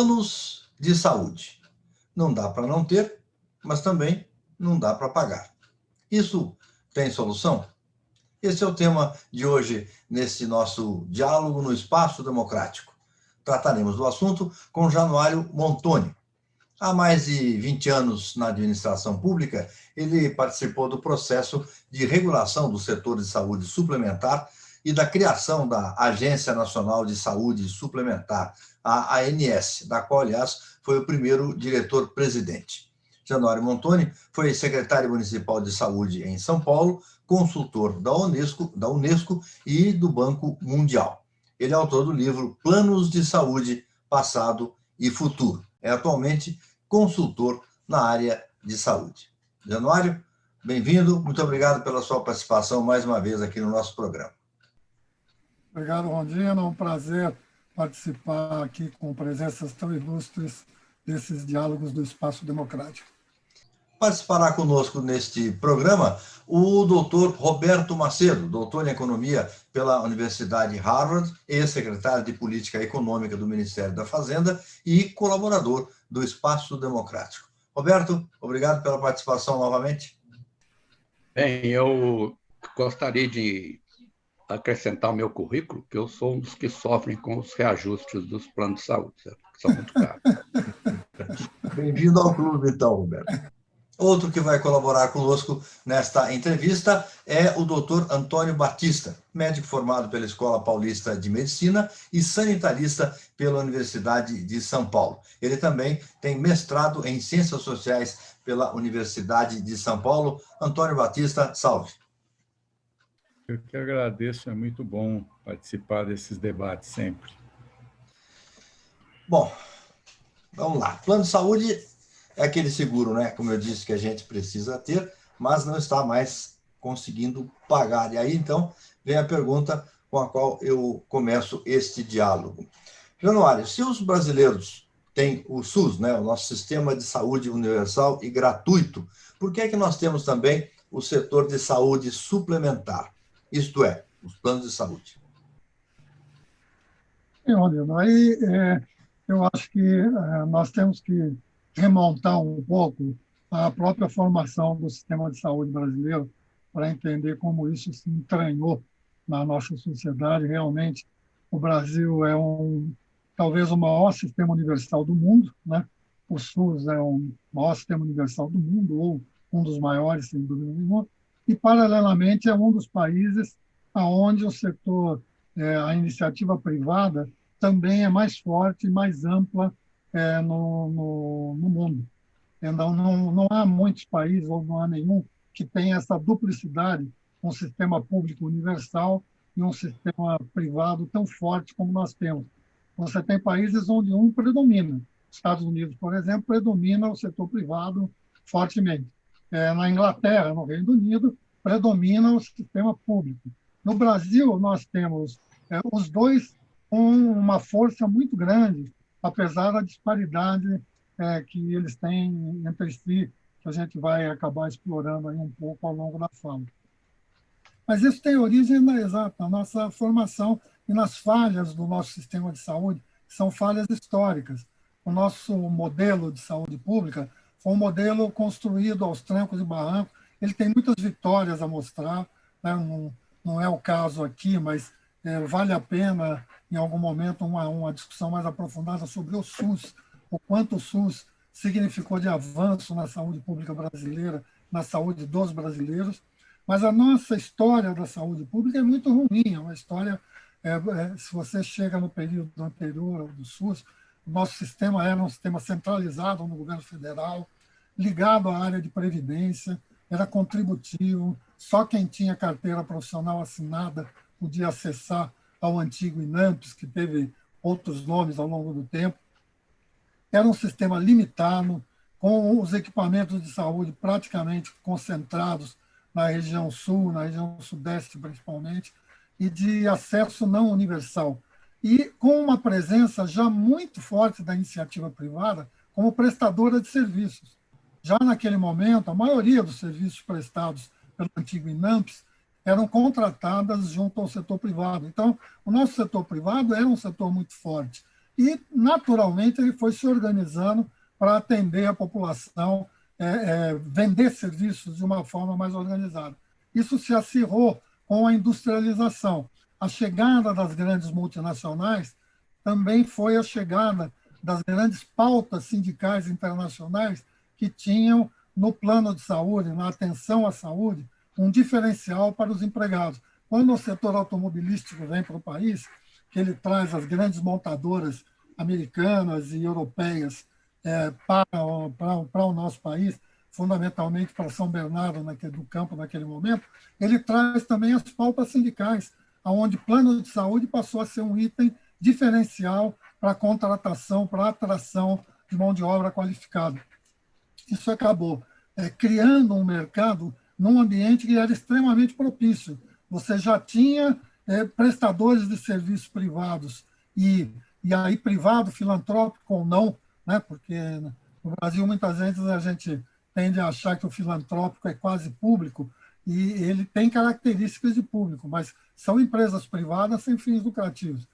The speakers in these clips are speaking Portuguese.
Planos de saúde. Não dá para não ter, mas também não dá para pagar. Isso tem solução? Esse é o tema de hoje, nesse nosso diálogo no Espaço Democrático. Trataremos do assunto com Januário Montoni. Há mais de 20 anos na administração pública, ele participou do processo de regulação do setor de saúde suplementar e da criação da Agência Nacional de Saúde Suplementar, a ANS, da qual, aliás, foi o primeiro diretor-presidente. Januário Montoni foi secretário municipal de saúde em São Paulo, consultor da Unesco e do Banco Mundial. Ele é autor do livro Planos de Saúde, Passado e Futuro. É atualmente consultor na área de saúde. Januário, bem-vindo. Muito obrigado pela sua participação mais uma vez aqui no nosso programa. Obrigado, Rondina. É um prazer participar aqui com presenças tão ilustres desses diálogos do Espaço Democrático. Participará conosco neste programa o doutor Roberto Macedo, doutor em Economia pela Universidade Harvard, ex-secretário de Política Econômica do Ministério da Fazenda e colaborador do Espaço Democrático. Roberto, obrigado pela participação novamente. Bem, eu gostaria de acrescentar ao meu currículo que eu sou um dos que sofrem com os reajustes dos planos de saúde, que são muito caros. Bem-vindo ao clube, então, Roberto. Outro que vai colaborar conosco nesta entrevista é o doutor Antônio Batista, médico formado pela Escola Paulista de Medicina e sanitarista pela Universidade de São Paulo. Ele também tem mestrado em Ciências Sociais pela Universidade de São Paulo. Antônio Batista, salve. Eu que agradeço, é muito bom participar desses debates sempre. Bom, vamos lá. Plano de saúde é aquele seguro, né? Como eu disse, que a gente precisa ter, mas não está mais conseguindo pagar. E aí, então, vem a pergunta com a qual eu começo este diálogo. Januário, se os brasileiros têm o SUS, né, o nosso Sistema de Saúde Universal e Gratuito, por que é que nós temos também o setor de saúde suplementar? Isto é, os planos de saúde. Aí eu acho que nós temos que remontar um pouco a própria formação do sistema de saúde brasileiro para entender como isso se entranhou na nossa sociedade. Realmente, o Brasil é talvez o maior sistema universal do mundo, né? O SUS é o maior sistema universal do mundo, ou um dos maiores, sem dúvida nenhuma, e, paralelamente, é um dos países onde o setor, a iniciativa privada, também é mais forte e mais ampla no mundo. Então, não há muitos países, ou não há nenhum, que tenha essa duplicidade, um sistema público universal e um sistema privado tão forte como nós temos. Você tem países onde um predomina. Estados Unidos, por exemplo, predomina o setor privado fortemente. Na Inglaterra, no Reino Unido, predomina o sistema público. No Brasil, nós temos os dois com uma força muito grande, apesar da disparidade que eles têm entre si, que a gente vai acabar explorando aí um pouco ao longo da fala. Mas isso tem origem na nossa formação e nas falhas do nosso sistema de saúde, que são falhas históricas. O nosso modelo de saúde pública foi um modelo construído aos trancos e barrancos. Ele tem muitas vitórias a mostrar, né? Não é o caso aqui, mas vale a pena, em algum momento, uma discussão mais aprofundada sobre o SUS, o quanto o SUS significou de avanço na saúde pública brasileira, na saúde dos brasileiros. Mas a nossa história da saúde pública é muito ruim, é uma história, se você chega no período anterior ao do SUS, o nosso sistema era um sistema centralizado no governo federal, ligado à área de previdência, era contributivo, só quem tinha carteira profissional assinada podia acessar ao antigo INAMPS, que teve outros nomes ao longo do tempo. Era um sistema limitado, com os equipamentos de saúde praticamente concentrados na região sul, na região sudeste principalmente, e de acesso não universal. E com uma presença já muito forte da iniciativa privada como prestadora de serviços. Já naquele momento, a maioria dos serviços prestados pelo antigo INAMPS eram contratadas junto ao setor privado. Então, o nosso setor privado era um setor muito forte. e, naturalmente, ele foi se organizando para atender a população, vender serviços de uma forma mais organizada. Isso se acirrou com a industrialização. A chegada das grandes multinacionais também foi a chegada das grandes pautas sindicais internacionais que tinham, no plano de saúde, na atenção à saúde, um diferencial para os empregados. Quando o setor automobilístico vem para o país, que ele traz as grandes montadoras americanas e europeias para o nosso país, fundamentalmente para São Bernardo do Campo naquele momento, ele traz também as pautas sindicais, onde plano de saúde passou a ser um item diferencial para a contratação, para a atração de mão de obra qualificada. Isso acabou criando um mercado num ambiente que era extremamente propício. Você já tinha prestadores de serviços privados, e aí privado, filantrópico ou não, né? Porque no Brasil muitas vezes a gente tende a achar que o filantrópico é quase público, e ele tem características de público, mas são empresas privadas sem fins lucrativos.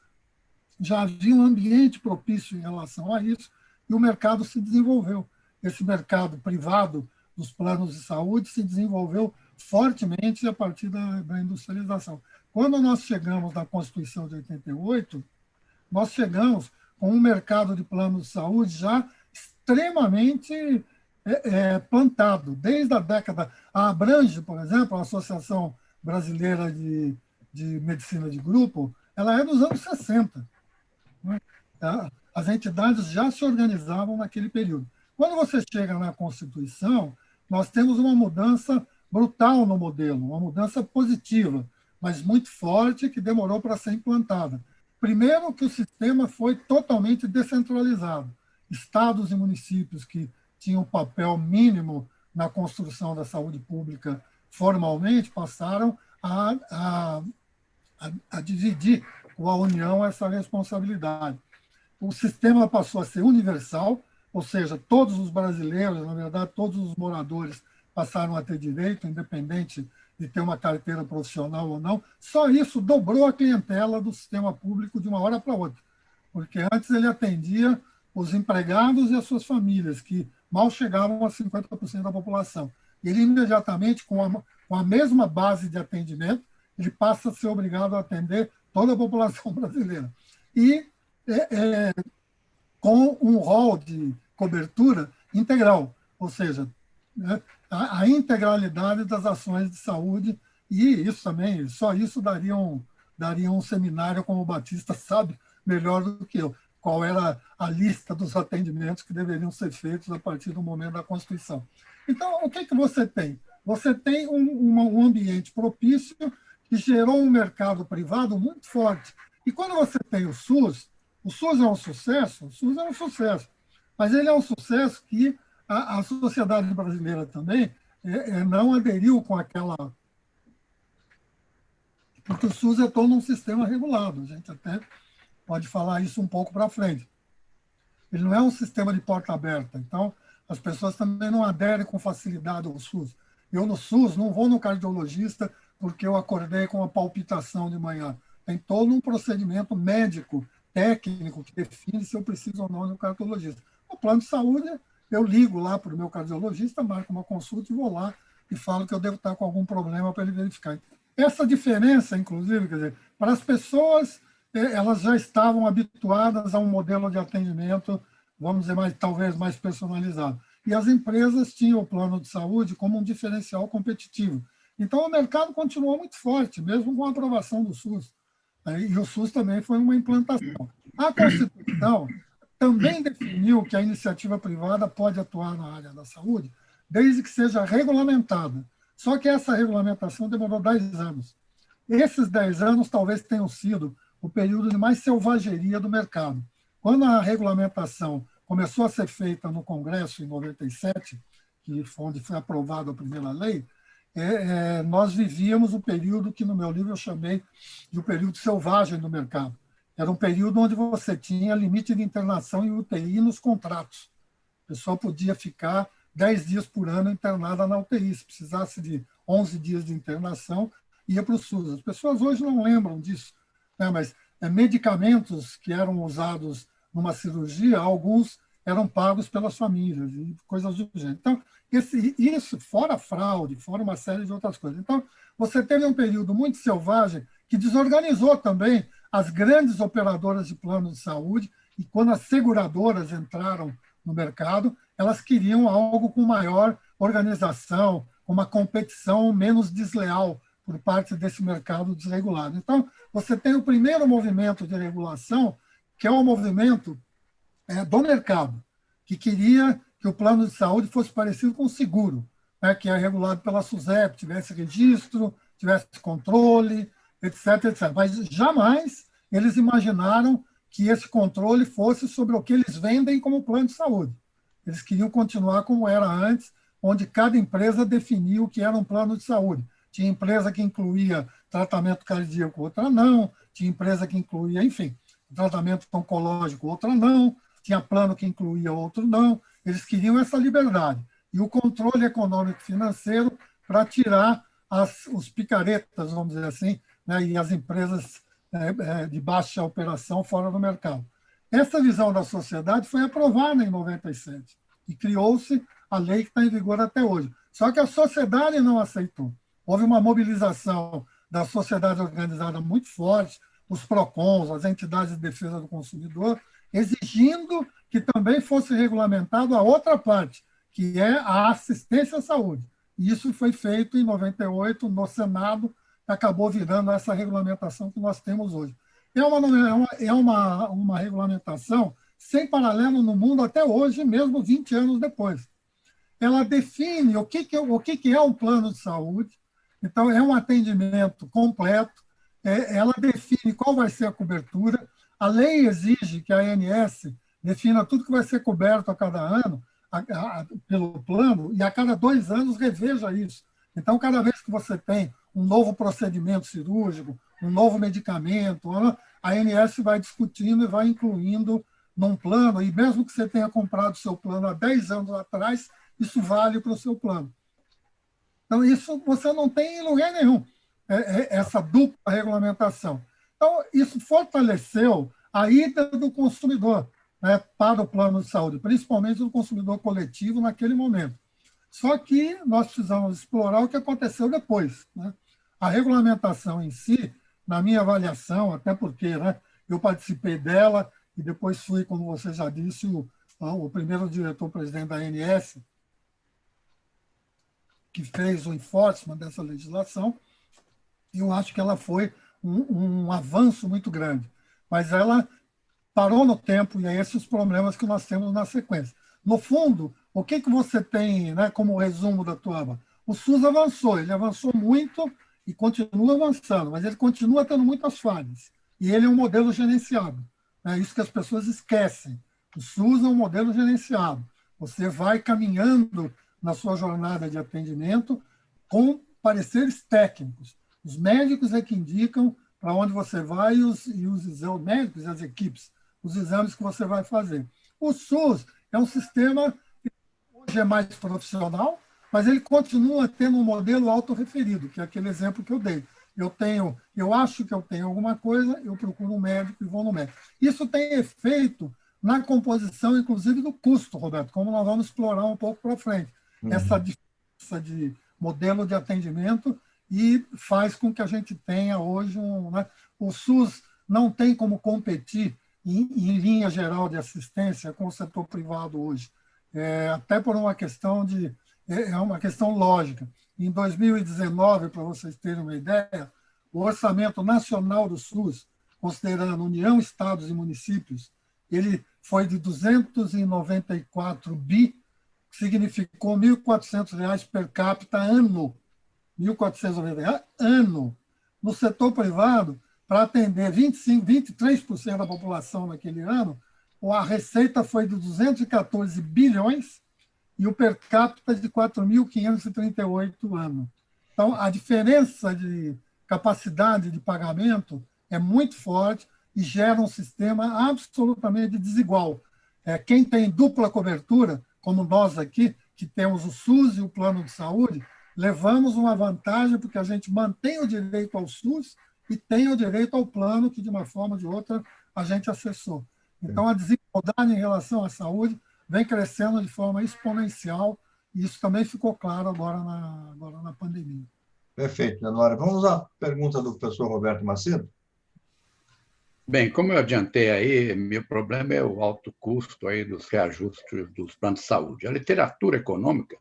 Já havia um ambiente propício em relação a isso, e o mercado se desenvolveu. Esse mercado privado dos planos de saúde se desenvolveu fortemente a partir da industrialização. Quando nós chegamos na Constituição de 88, nós chegamos com um mercado de planos de saúde já extremamente plantado. Desde a década... A Abrange, por exemplo, a Associação Brasileira de Medicina de Grupo, ela é dos anos 60. Né? As entidades já se organizavam naquele período. Quando você chega na Constituição, nós temos uma mudança brutal no modelo, uma mudança positiva, mas muito forte, que demorou para ser implantada. Primeiro, que o sistema foi totalmente descentralizado. Estados e municípios que tinham papel mínimo na construção da saúde pública formalmente passaram a dividir com a União essa responsabilidade. O sistema passou a ser universal, ou seja, todos os brasileiros, na verdade, todos os moradores passaram a ter direito, independente de ter uma carteira profissional ou não. Só isso dobrou a clientela do sistema público de uma hora para outra, porque antes ele atendia os empregados e as suas famílias, que mal chegavam a 50% da população. Ele, imediatamente, com a mesma base de atendimento, ele passa a ser obrigado a atender toda a população brasileira. E com um rol de cobertura integral, ou seja, né, a integralidade das ações de saúde, e isso também, só isso daria um seminário, como o Batista sabe melhor do que eu, qual era a lista dos atendimentos que deveriam ser feitos a partir do momento da Constituição. Então, o que você tem? Você tem um ambiente propício que gerou um mercado privado muito forte. E quando você tem o SUS é um sucesso? O SUS é um sucesso, mas ele é um sucesso que a sociedade brasileira também não aderiu com aquela... Porque o SUS é todo um sistema regulado, a gente até pode falar isso um pouco para frente. Ele não é um sistema de porta aberta, então as pessoas também não aderem com facilidade ao SUS. Eu, no SUS, não vou no cardiologista porque eu acordei com uma palpitação de manhã. Tem todo um procedimento médico, técnico, que define se eu preciso ou não de um cardiologista. No plano de saúde, eu ligo lá para o meu cardiologista, marco uma consulta e vou lá e falo que eu devo estar com algum problema para ele verificar. Essa diferença, inclusive, quer dizer, para as pessoas, elas já estavam habituadas a um modelo de atendimento, vamos dizer, talvez mais personalizado. E as empresas tinham o plano de saúde como um diferencial competitivo. Então, o mercado continuou muito forte, mesmo com a aprovação do SUS. E o SUS também foi uma implantação. A Constituição também definiu que a iniciativa privada pode atuar na área da saúde, desde que seja regulamentada. Só que essa regulamentação demorou 10 anos. Esses 10 anos talvez tenham sido o período de mais selvageria do mercado. Quando a regulamentação começou a ser feita no Congresso, em 97, que foi onde foi aprovada a primeira lei, nós vivíamos o período que, no meu livro, eu chamei de o período selvagem do mercado. Era um período onde você tinha limite de internação em UTI nos contratos. A pessoa podia ficar 10 dias por ano internada na UTI. Se precisasse de 11 dias de internação, ia para o SUS. As pessoas hoje não lembram disso, né? Mas medicamentos que eram usados numa cirurgia, alguns eram pagos pelas famílias e coisas do gênero. Então, isso, fora fraude, fora uma série de outras coisas. Então, você teve um período muito selvagem que desorganizou também as grandes operadoras de plano de saúde, e quando as seguradoras entraram no mercado, elas queriam algo com maior organização, com uma competição menos desleal por parte desse mercado desregulado. Então, você tem o primeiro movimento de regulação, que é o movimento do mercado, que queria que o plano de saúde fosse parecido com o seguro, né, que é regulado pela SUSEP, tivesse registro, tivesse controle, etc, etc. Mas jamais eles imaginaram que esse controle fosse sobre o que eles vendem como plano de saúde. Eles queriam continuar como era antes, onde cada empresa definia o que era um plano de saúde. Tinha empresa que incluía tratamento cardíaco, outra não. Tinha empresa que incluía, enfim, tratamento oncológico, outra não. Tinha plano que incluía, outro não. Eles queriam essa liberdade. E o controle econômico financeiro para tirar os picaretas, vamos dizer assim, né, e as empresas de baixa operação fora do mercado. Essa visão da sociedade foi aprovada em 97 e criou-se a lei que está em vigor até hoje. Só que a sociedade não aceitou. Houve uma mobilização da sociedade organizada muito forte, os PROCONs, as entidades de defesa do consumidor, exigindo que também fosse regulamentado a outra parte, que é a assistência à saúde. E isso foi feito em 98 no Senado, que acabou virando essa regulamentação que nós temos hoje. É uma regulamentação sem paralelo no mundo até hoje, mesmo 20 anos depois. Ela define o que é um plano de saúde, então é um atendimento completo, ela define qual vai ser a cobertura, a lei exige que a ANS defina tudo que vai ser coberto a cada ano pelo plano, e a cada 2 anos reveja isso. Então, cada vez que você tem um novo procedimento cirúrgico, um novo medicamento, a ANS vai discutindo e vai incluindo num plano, e mesmo que você tenha comprado o seu plano há 10 anos atrás, isso vale para o seu plano. Então, isso você não tem em lugar nenhum, essa dupla regulamentação. Então, isso fortaleceu a ida do consumidor, né, para o plano de saúde, principalmente do consumidor coletivo naquele momento. Só que nós precisamos explorar o que aconteceu depois, né? A regulamentação em si, na minha avaliação, até porque, né, eu participei dela e depois fui, como você já disse, o primeiro diretor-presidente da ANS, que fez o enforcement dessa legislação, e eu acho que ela foi um avanço muito grande. Mas ela parou no tempo, e é esses os problemas que nós temos na sequência. No fundo, o que você tem, né, como resumo da tua aba? O SUS avançou, ele avançou muito e continua avançando, mas ele continua tendo muitas falhas. E ele é um modelo gerenciado. É isso que as pessoas esquecem. O SUS é um modelo gerenciado. Você vai caminhando na sua jornada de atendimento com pareceres técnicos. Os médicos é que indicam para onde você vai e os médicos e as equipes, os exames que você vai fazer. O SUS é um sistema que hoje é mais profissional, mas ele continua tendo um modelo autorreferido, que é aquele exemplo que eu dei. Eu acho que eu tenho alguma coisa, eu procuro um médico e vou no médico. Isso tem efeito na composição, inclusive, do custo, Roberto, como nós vamos explorar um pouco para frente. Essa diferença de modelo de atendimento e faz com que a gente tenha hoje né, o SUS não tem como competir em linha geral de assistência com o setor privado hoje, até por uma questão uma questão lógica. Em 2019, para vocês terem uma ideia, o orçamento nacional do SUS, considerando União, Estados e municípios, ele foi de 294 bi, que significou R$ 1.400 per capita ano. R$ 1.490 ano. No setor privado, para atender 23% da população naquele ano, a receita foi de 214 bilhões e o per capita de 4.538 anos. Então, a diferença de capacidade de pagamento é muito forte e gera um sistema absolutamente desigual. Quem tem dupla cobertura, como nós aqui, que temos o SUS e o plano de saúde, levamos uma vantagem porque a gente mantém o direito ao SUS e tem o direito ao plano que, de uma forma ou de outra, a gente acessou. Então, a desigualdade em relação à saúde vem crescendo de forma exponencial, e isso também ficou claro agora na pandemia. Perfeito, Januário. Vamos à pergunta do professor Roberto Macedo. Bem, como eu adiantei aí, meu problema é o alto custo aí dos reajustes dos planos de saúde. A literatura econômica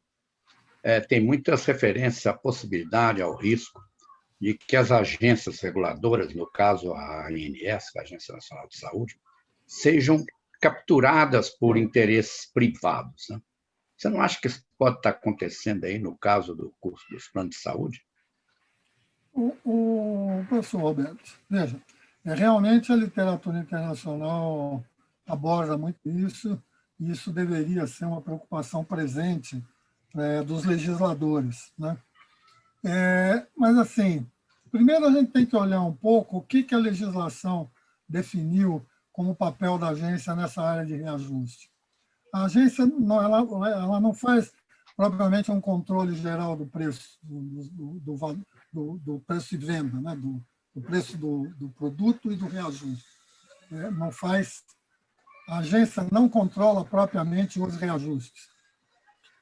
tem muitas referências à possibilidade, ao risco, de que as agências reguladoras, no caso a ANS, a Agência Nacional de Saúde, sejam capturadas por interesses privados, né? Você não acha que isso pode estar acontecendo aí no caso do custo dos planos de saúde? O professor Roberto, veja, realmente a literatura internacional aborda muito isso, e isso deveria ser uma preocupação presente dos legisladores, né? Mas, assim, primeiro a gente tem que olhar um pouco o que a legislação definiu como papel da agência nessa área de reajuste. A agência ela não faz propriamente um controle geral do preço, do preço de venda, né? do preço do produto e do reajuste. Não faz, a agência não controla propriamente os reajustes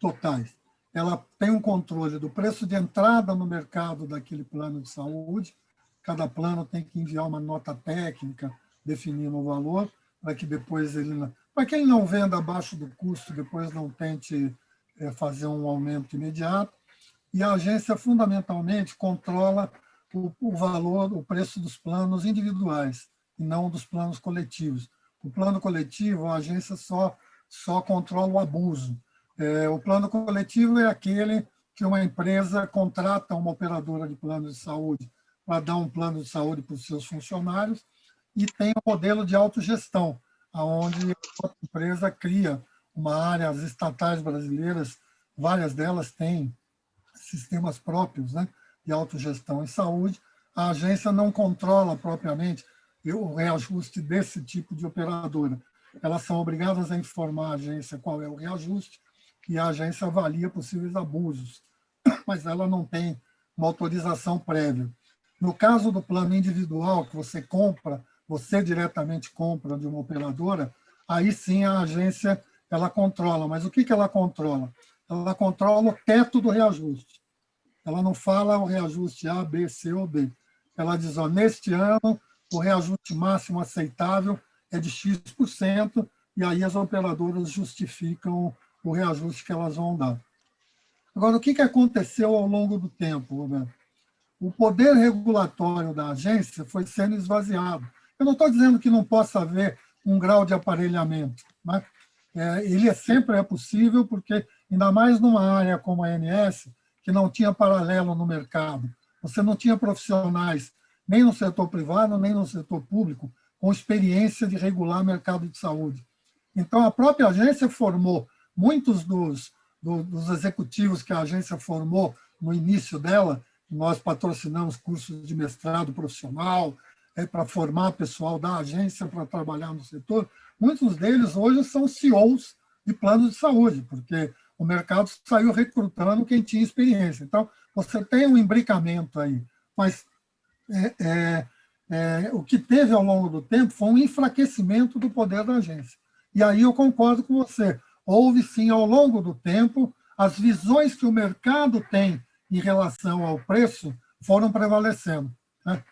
totais. Ela tem um controle do preço de entrada no mercado daquele plano de saúde. Cada plano tem que enviar uma nota técnica definindo o valor, para que depois para que ele não venda abaixo do custo, depois não tente fazer um aumento imediato. E a agência, fundamentalmente, controla o valor, o preço dos planos individuais, e não dos planos coletivos. O plano coletivo, a agência só controla o abuso. O plano coletivo é aquele que uma empresa contrata uma operadora de plano de saúde para dar um plano de saúde para os seus funcionários, e tem um modelo de autogestão, onde a empresa cria uma área, as estatais brasileiras, várias delas têm sistemas próprios, né, de autogestão em saúde. A agência não controla propriamente o reajuste desse tipo de operadora. Elas são obrigadas a informar a agência qual é o reajuste, e a agência avalia possíveis abusos, mas ela não tem uma autorização prévia. No caso do plano individual, que você diretamente compra de uma operadora, aí sim a agência ela controla. Mas o que ela controla? Ela controla o teto do reajuste. Ela não fala o reajuste A, B, C ou D. Ela diz, neste ano, o reajuste máximo aceitável é de X%, e aí as operadoras justificam o reajuste que elas vão dar. Agora, o que aconteceu ao longo do tempo, Roberto? O poder regulatório da agência foi sendo esvaziado. Eu não estou dizendo que não possa haver um grau de aparelhamento, né? Ele sempre é possível, porque, ainda mais numa área como a ANS, que não tinha paralelo no mercado, você não tinha profissionais, nem no setor privado, nem no setor público, com experiência de regular mercado de saúde. Então, a própria agência formou muitos dos executivos que a agência formou no início dela. Nós patrocinamos cursos de mestrado profissional para formar pessoal da agência para trabalhar no setor. Muitos deles hoje são CEOs de planos de saúde, porque o mercado saiu recrutando quem tinha experiência. Então, você tem um imbricamento aí, mas o que teve ao longo do tempo foi um enfraquecimento do poder da agência. E aí eu concordo com você. Houve, sim, ao longo do tempo, as visões que o mercado tem em relação ao preço foram prevalecendo, né?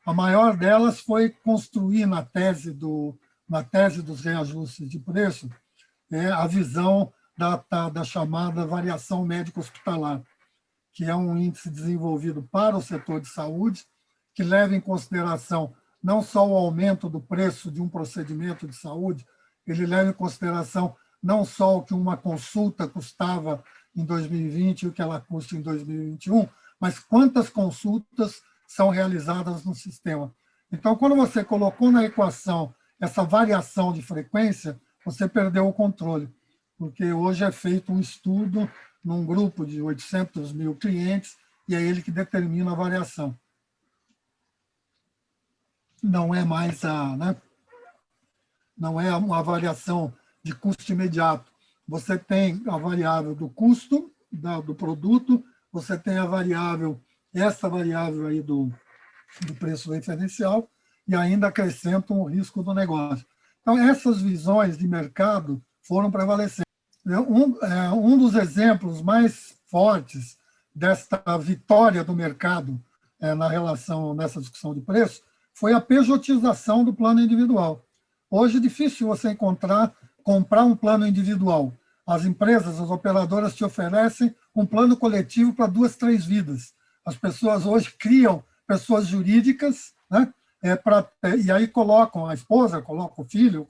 A maior delas foi construir na tese dos reajustes de preço a visão da chamada variação médico-hospitalar, que é um índice desenvolvido para o setor de saúde, que leva em consideração não só o aumento do preço de um procedimento de saúde, ele leva em consideração não só o que uma consulta custava em 2020 e o que ela custa em 2021, mas quantas consultas são realizadas no sistema. Então, quando você colocou na equação essa variação de frequência, você perdeu o controle, porque hoje é feito um estudo num grupo de 800 mil clientes, e é ele que determina a variação. Não é mais não é uma variação de custo imediato. Você tem a variável do custo do produto, você tem essa variável aí do preço referencial, e ainda acrescenta o risco do negócio. Então, essas visões de mercado foram prevalecendo. Um dos exemplos mais fortes desta vitória do mercado nessa discussão de preço foi a pejotização do plano individual. Hoje é difícil você comprar um plano individual. As empresas, as operadoras te oferecem um plano coletivo para 2, 3 vidas. As pessoas hoje criam pessoas jurídicas, né? E aí colocam a esposa, coloca o filho,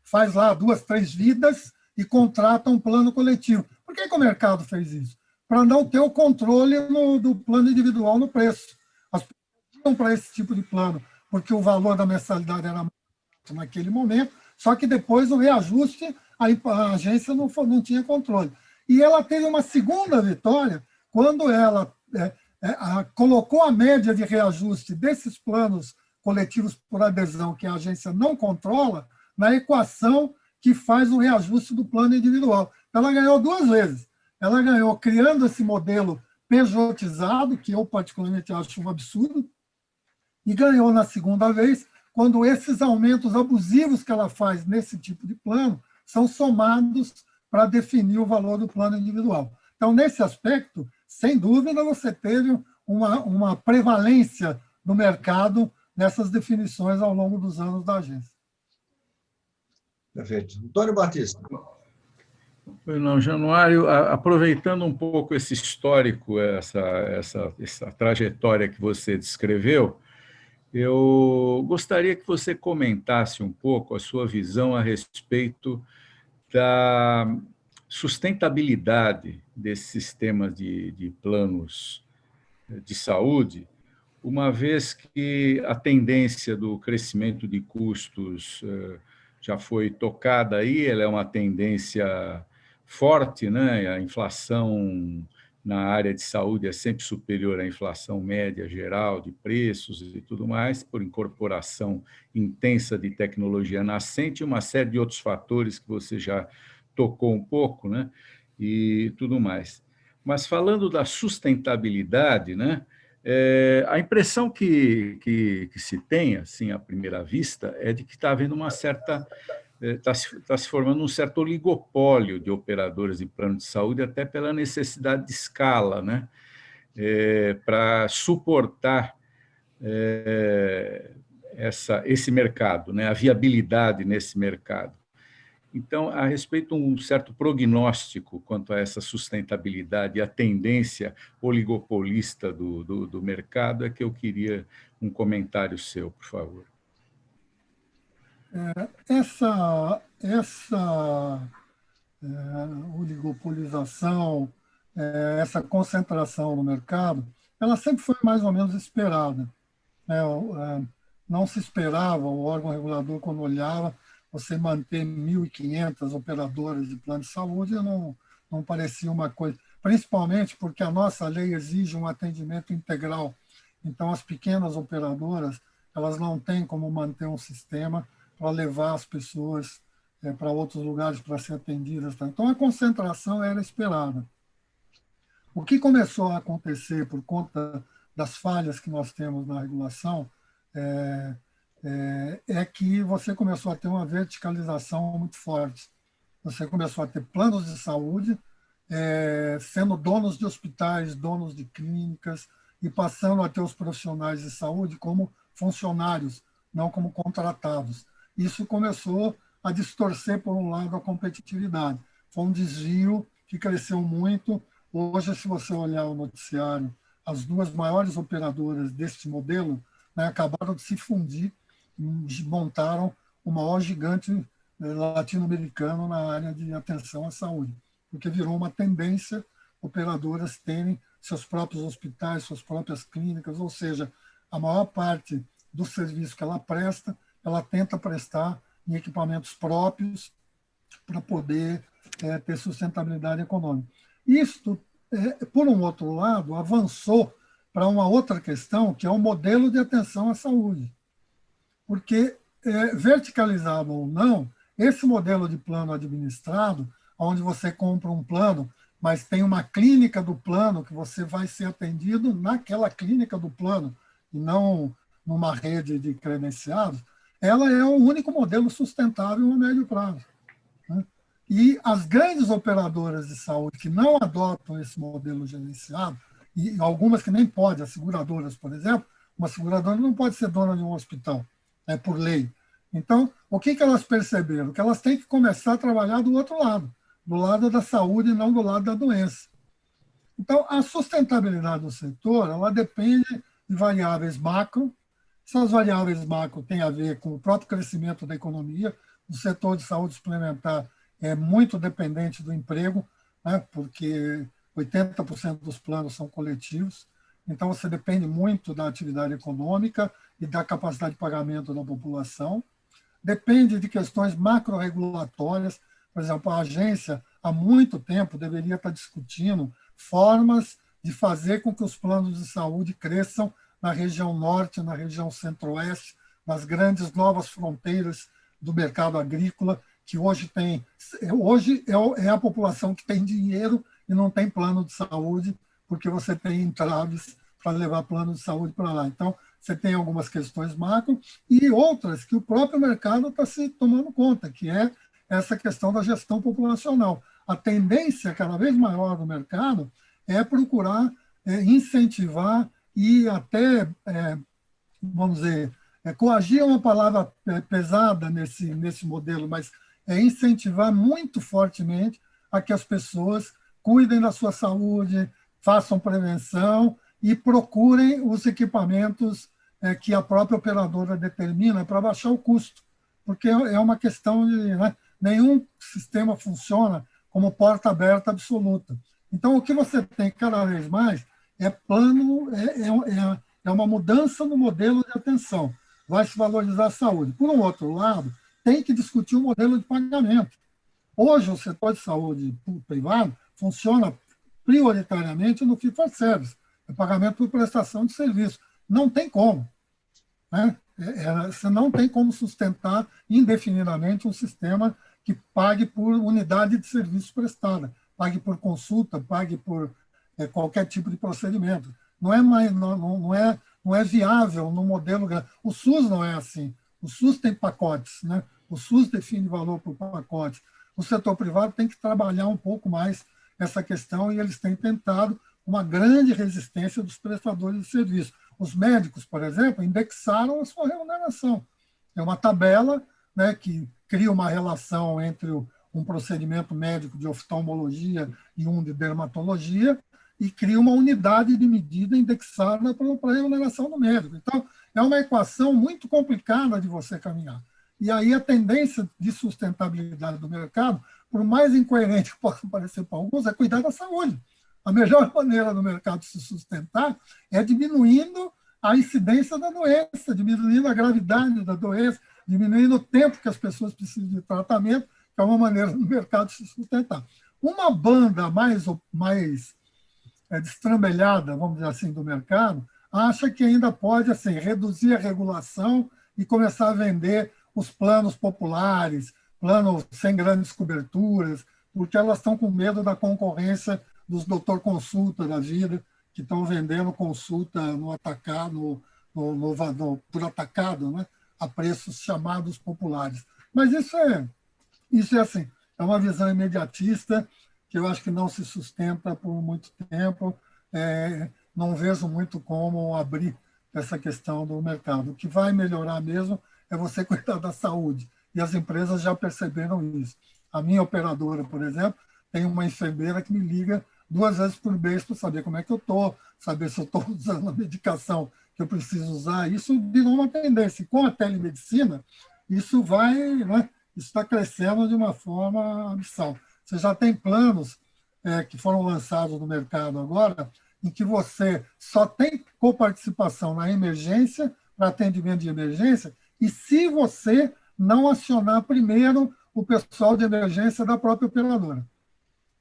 faz lá 2, 3 vidas e contrata um plano coletivo. Por que o mercado fez isso? Para não ter o controle do plano individual no preço. As pessoas iam para esse tipo de plano, porque o valor da mensalidade era muito naquele momento, só que depois o reajuste, a agência não tinha controle. E ela teve uma segunda vitória quando ela colocou a média de reajuste desses planos coletivos por adesão, que a agência não controla, na equação que faz o reajuste do plano individual. Ela ganhou 2 vezes. Ela ganhou criando esse modelo pejotizado, que eu particularmente acho um absurdo, e ganhou na segunda vez, quando esses aumentos abusivos que ela faz nesse tipo de plano são somados para definir o valor do plano individual. Então, nesse aspecto, sem dúvida, você teve uma prevalência do mercado nessas definições ao longo dos anos da agência. Perfeito. Antônio Batista. Não, Januário, aproveitando um pouco esse histórico, essa trajetória que você descreveu, eu gostaria que você comentasse um pouco a sua visão a respeito da sustentabilidade desse sistema de planos de saúde, uma vez que a tendência do crescimento de custos já foi tocada aí, ela é uma tendência forte, né? A inflação na área de saúde é sempre superior à inflação média geral de preços e tudo mais, por incorporação intensa de tecnologia nascente e uma série de outros fatores que você já tocou um pouco, né? E tudo mais. Mas falando da sustentabilidade, né? A impressão que se tem, assim, à primeira vista, é de que está havendo uma certa... Está se formando um certo oligopólio de operadoras de plano de saúde, até pela necessidade de escala, né? Para suportar esse mercado, né? A viabilidade nesse mercado. Então, a respeito de um certo prognóstico quanto a essa sustentabilidade e a tendência oligopolista do mercado, é que eu queria um comentário seu, por favor. Essa oligopolização, essa concentração no mercado, ela sempre foi mais ou menos esperada. Não se esperava, o órgão regulador, quando olhava, você manter 1.500 operadoras de plano de saúde não parecia uma coisa, principalmente porque a nossa lei exige um atendimento integral. Então, as pequenas operadoras, elas não têm como manter um sistema para levar as pessoas para outros lugares para ser atendidas. Então, a concentração era esperada. O que começou a acontecer por conta das falhas que nós temos na regulação é que você começou a ter uma verticalização muito forte. Você começou a ter planos de saúde sendo donos de hospitais, donos de clínicas, e passando a ter os profissionais de saúde como funcionários, não como contratados. Isso começou a distorcer, por um lado, a competitividade. Foi um desvio que cresceu muito. Hoje, se você olhar o noticiário, as 2 maiores operadoras deste modelo, né, acabaram de se fundir e montaram o maior gigante latino-americano na área de atenção à saúde, porque virou uma tendência operadoras terem seus próprios hospitais, suas próprias clínicas, ou seja, a maior parte do serviço que ela presta, ela tenta prestar em equipamentos próprios para poder ter sustentabilidade econômica. Isto, por um outro lado, avançou para uma outra questão, que é o modelo de atenção à saúde. Porque, verticalizado ou não, esse modelo de plano administrado, onde você compra um plano, mas tem uma clínica do plano que você vai ser atendido naquela clínica do plano, e não numa rede de credenciados, ela é o único modelo sustentável a médio prazo, né? E as grandes operadoras de saúde que não adotam esse modelo gerenciado, e algumas que nem podem, as seguradoras, por exemplo, uma seguradora não pode ser dona de um hospital, né, por lei. Então, o que elas perceberam? Que elas têm que começar a trabalhar do outro lado, do lado da saúde e não do lado da doença. Então, a sustentabilidade do setor, ela depende de variáveis macro. Essas variáveis macro têm a ver com o próprio crescimento da economia. O setor de saúde suplementar é muito dependente do emprego, né, porque 80% dos planos são coletivos. Então, você depende muito da atividade econômica e da capacidade de pagamento da população. Depende de questões macro-regulatórias. Por exemplo, a agência, há muito tempo, deveria estar discutindo formas de fazer com que os planos de saúde cresçam na região norte, na região centro-oeste, nas grandes novas fronteiras do mercado agrícola, que hoje é a população que tem dinheiro e não tem plano de saúde, porque você tem entraves para levar plano de saúde para lá. Então, você tem algumas questões macro e outras que o próprio mercado está se tomando conta, que é essa questão da gestão populacional. A tendência cada vez maior do mercado é procurar incentivar e até, vamos dizer, coagir é uma palavra pesada nesse modelo, mas é incentivar muito fortemente a que as pessoas cuidem da sua saúde, façam prevenção e procurem os equipamentos que a própria operadora determina para baixar o custo, porque é uma questão de... Né, nenhum sistema funciona como porta aberta absoluta. Então, o que você tem cada vez mais é plano, é uma mudança no modelo de atenção. Vai se valorizar a saúde. Por um outro lado, tem que discutir o modelo de pagamento. Hoje, o setor de saúde privado funciona prioritariamente no fee-for-service, é pagamento por prestação de serviço. Não tem como, né? Você não tem como sustentar indefinidamente um sistema que pague por unidade de serviço prestada, pague por consulta, pague por qualquer tipo de procedimento. Não é viável no modelo... O SUS não é assim. O SUS tem pacotes, né? O SUS define valor por pacote. O setor privado tem que trabalhar um pouco mais essa questão e eles têm tentado uma grande resistência dos prestadores de serviço. Os médicos, por exemplo, indexaram a sua remuneração. É uma tabela, né, que cria uma relação entre um procedimento médico de oftalmologia e um de dermatologia e cria uma unidade de medida indexada para a remuneração do médico. Então, é uma equação muito complicada de você caminhar. E aí a tendência de sustentabilidade do mercado, por mais incoerente que possa parecer para alguns, é cuidar da saúde. A melhor maneira do mercado se sustentar é diminuindo a incidência da doença, diminuindo a gravidade da doença, diminuindo o tempo que as pessoas precisam de tratamento, que é uma maneira do mercado se sustentar. Uma banda mais destrambelhada, vamos dizer assim, do mercado, acha que ainda pode assim, reduzir a regulação e começar a vender os planos populares, planos sem grandes coberturas, porque elas estão com medo da concorrência dos doutor consulta da vida, que estão vendendo consulta no atacado, por atacado, né, a preços chamados populares. Mas isso é assim, é uma visão imediatista que eu acho que não se sustenta por muito tempo. Não vejo muito como abrir essa questão do mercado. O que vai melhorar mesmo é você cuidar da saúde. E as empresas já perceberam isso. A minha operadora, por exemplo, tem uma enfermeira que me liga 2 vezes por mês para saber como é que eu estou, saber se eu estou usando a medicação que eu preciso usar. Isso virou uma tendência. E com a telemedicina, isso vai, né, isso está crescendo de uma forma abissal. Você já tem planos que foram lançados no mercado agora, em que você só tem coparticipação na emergência, para atendimento de emergência, e se você não acionar primeiro o pessoal de emergência da própria operadora.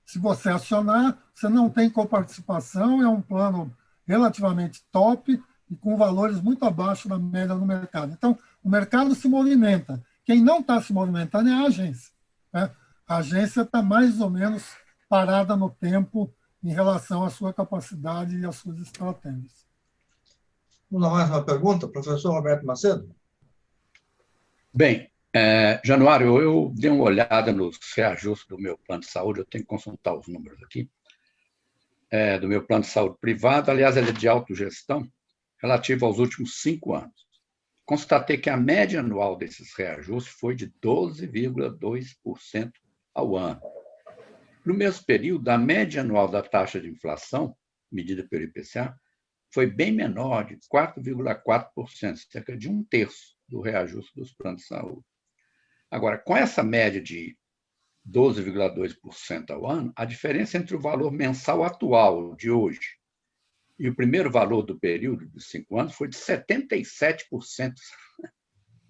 Se você acionar, você não tem coparticipação, é um plano relativamente top e com valores muito abaixo da média do mercado. Então, o mercado se movimenta. Quem não está se movimentando é a agência, né? A agência está mais ou menos parada no tempo em relação à sua capacidade e às suas estratégias. Vamos lá, mais uma pergunta, professor Roberto Macedo? Bem, Januário, eu dei uma olhada nos reajustes do meu plano de saúde, eu tenho que consultar os números aqui, do meu plano de saúde privado, aliás, ele é de autogestão, relativo aos últimos 5 anos. Constatei que a média anual desses reajustes foi de 12,2% ao ano. No mesmo período, a média anual da taxa de inflação, medida pelo IPCA, foi bem menor, de 4,4%, cerca de 1/3 do reajuste dos planos de saúde. Agora, com essa média de 12,2% ao ano, a diferença entre o valor mensal atual de hoje e o primeiro valor do período de 5 anos foi de 77%.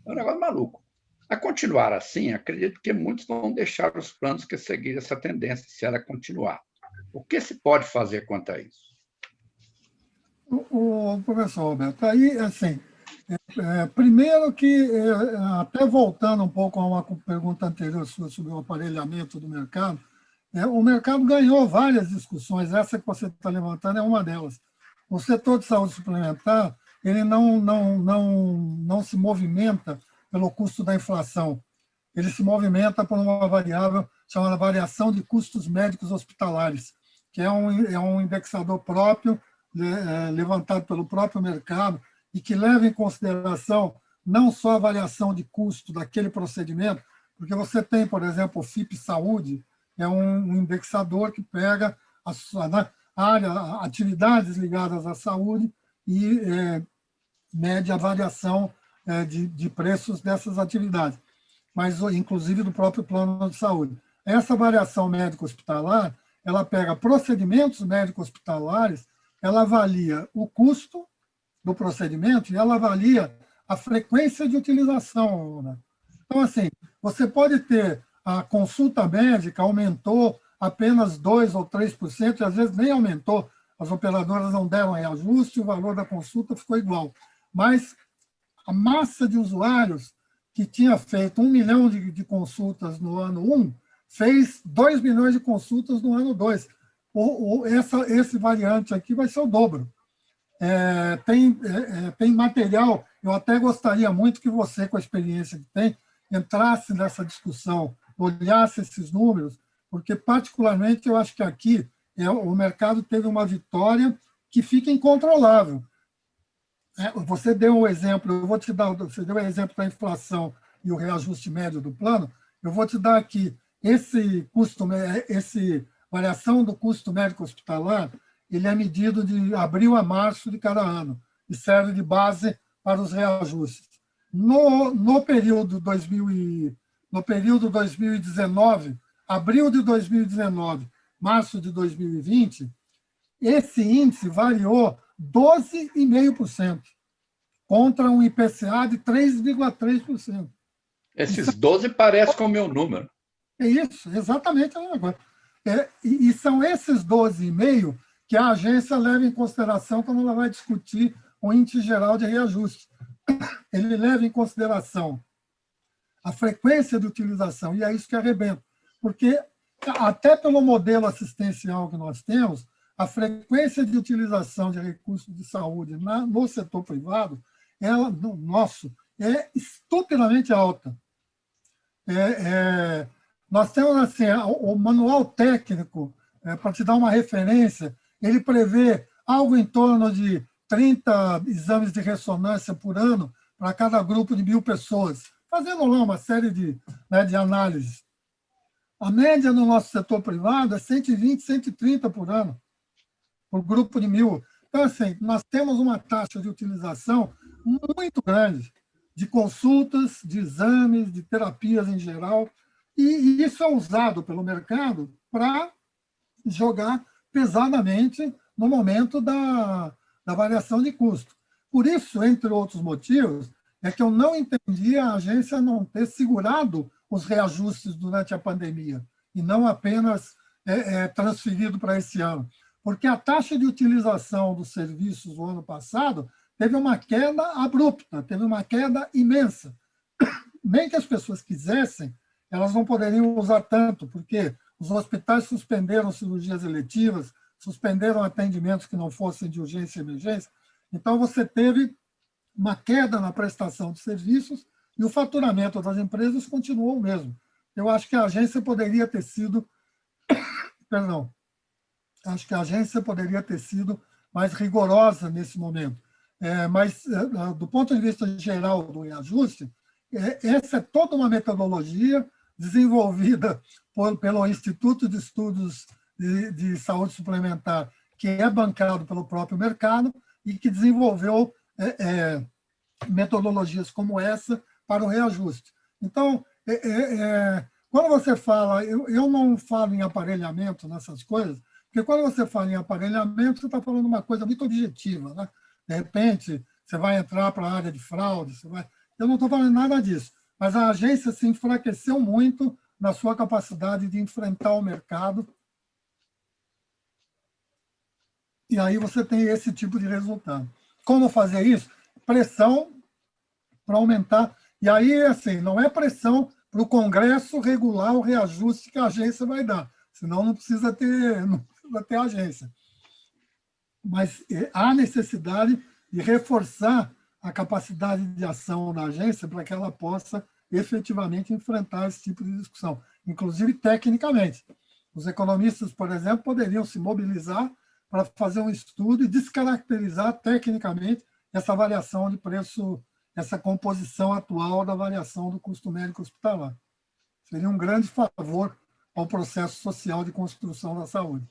É um negócio maluco. A continuar assim, acredito que muitos vão deixar os planos que seguir essa tendência, se ela continuar. O que se pode fazer quanto a isso? O professor Roberto, aí, assim, primeiro que, até voltando um pouco a uma pergunta anterior sua sobre o aparelhamento do mercado, o mercado ganhou várias discussões, essa que você está levantando é uma delas. O setor de saúde suplementar, ele não se movimenta pelo custo da inflação, ele se movimenta por uma variável chamada variação de custos médicos hospitalares, que é um indexador próprio, levantado pelo próprio mercado, e que leva em consideração não só a variação de custo daquele procedimento, porque você tem, por exemplo, o FIP Saúde, é um indexador que pega atividades ligadas à saúde e mede a variação de preços dessas atividades, mas inclusive do próprio plano de saúde. Essa variação médico-hospitalar, ela pega procedimentos médico-hospitalares, ela avalia o custo do procedimento e ela avalia a frequência de utilização, né? Então, assim, você pode ter a consulta médica aumentou apenas 2% ou 3%, e às vezes nem aumentou, as operadoras não deram reajuste, o valor da consulta ficou igual. Mas a massa de usuários que tinha feito 1 milhão de consultas no ano 1, fez 2 milhões de consultas no ano 2. Esse variante aqui vai ser o dobro. Tem material, eu até gostaria muito que você, com a experiência que tem, entrasse nessa discussão, olhasse esses números, porque, particularmente, eu acho que aqui o mercado teve uma vitória que fica incontrolável. Você deu um exemplo, você deu o exemplo da inflação e o reajuste médio do plano, eu vou te dar aqui esse variação do custo médico hospitalar, ele é medido de abril a março de cada ano e serve de base para os reajustes. No período 2019, abril de 2019, março de 2020, esse índice variou 12,5%, contra um IPCA de 3,3%. Esses 12 parecem com o meu número. É isso, exatamente a mesma coisa. E são esses 12,5% que a agência leva em consideração quando ela vai discutir o índice geral de reajuste. Ele leva em consideração a frequência de utilização, e é isso que arrebenta. Porque, até pelo modelo assistencial que nós temos, a frequência de utilização de recursos de saúde no setor privado, no nosso, é estupidamente alta. Nós temos assim, o manual técnico, para te dar uma referência, ele prevê algo em torno de 30 exames de ressonância por ano para cada grupo de 1.000 pessoas, fazendo lá uma série de análises. A média no nosso setor privado é 120, 130 por ano, por grupo de 1.000. Então, assim, nós temos uma taxa de utilização muito grande de consultas, de exames, de terapias em geral, e isso é usado pelo mercado para jogar pesadamente no momento da variação de custo. Por isso, entre outros motivos, é que eu não entendi a agência não ter segurado os reajustes durante a pandemia e não apenas transferido para esse ano. Porque a taxa de utilização dos serviços no ano passado teve uma queda abrupta, teve uma queda imensa. Nem que as pessoas quisessem, elas não poderiam usar tanto, porque os hospitais suspenderam cirurgias eletivas, suspenderam atendimentos que não fossem de urgência e emergência. Então, você teve uma queda na prestação de serviços e o faturamento das empresas continuou o mesmo. Eu acho que a agência poderia ter sido, perdão, acho que a agência poderia ter sido mais rigorosa nesse momento. Mas, do ponto de vista geral do reajuste, essa é toda uma metodologia desenvolvida pelo Instituto de Estudos de Saúde Suplementar, que é bancado pelo próprio mercado e que desenvolveu metodologias como essa para o reajuste. Então, quando você fala, eu não falo em aparelhamento nessas coisas, porque quando você fala em aparelhamento, você está falando uma coisa muito objetiva, né? De repente, você vai entrar para a área de fraude, eu não estou falando nada disso, mas a agência se enfraqueceu muito na sua capacidade de enfrentar o mercado, e aí você tem esse tipo de resultado. Como fazer isso? Pressão para aumentar. E aí, assim, não é pressão para o Congresso regular o reajuste que a agência vai dar, senão não precisa ter agência. Mas há necessidade de reforçar a capacidade de ação da agência para que ela possa efetivamente enfrentar esse tipo de discussão, inclusive tecnicamente. Os economistas, por exemplo, poderiam se mobilizar para fazer um estudo e descaracterizar tecnicamente essa variação de preço, essa composição atual da variação do custo médico hospitalar. Seria um grande favor ao processo social de construção da saúde.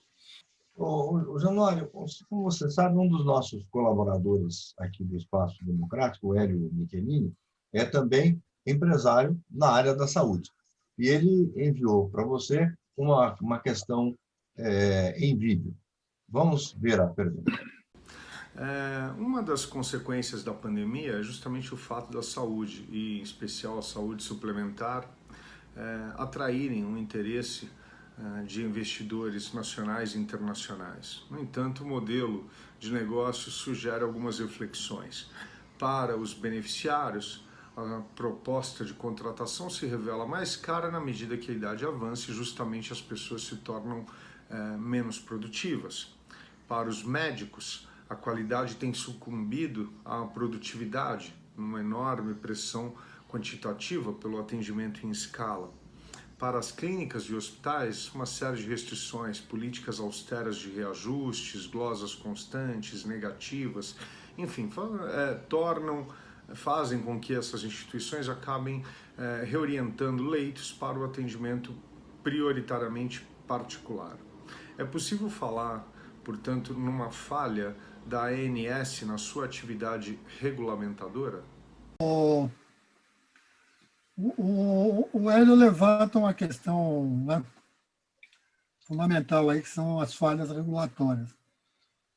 Januário, como você sabe, um dos nossos colaboradores aqui do Espaço Democrático, o Hélio Michelini, é também empresário na área da saúde. E ele enviou para você uma questão em vídeo. Vamos ver a pergunta. Uma das consequências da pandemia é justamente o fato da saúde, e em especial a saúde suplementar, atraírem um interesse de investidores nacionais e internacionais. No entanto, o modelo de negócio sugere algumas reflexões. Para os beneficiários, a proposta de contratação se revela mais cara na medida que a idade avança e justamente as pessoas se tornam menos produtivas. Para os médicos, a qualidade tem sucumbido à produtividade, numa enorme pressão quantitativa pelo atendimento em escala. Para as clínicas e hospitais, uma série de restrições, políticas austeras de reajustes, glosas constantes, negativas, enfim, fazem com que essas instituições acabem reorientando leitos para o atendimento prioritariamente particular. É possível falar, portanto, numa falha da ANS na sua atividade regulamentadora? O Hélio levanta uma questão, né, fundamental aí, que são as falhas regulatórias.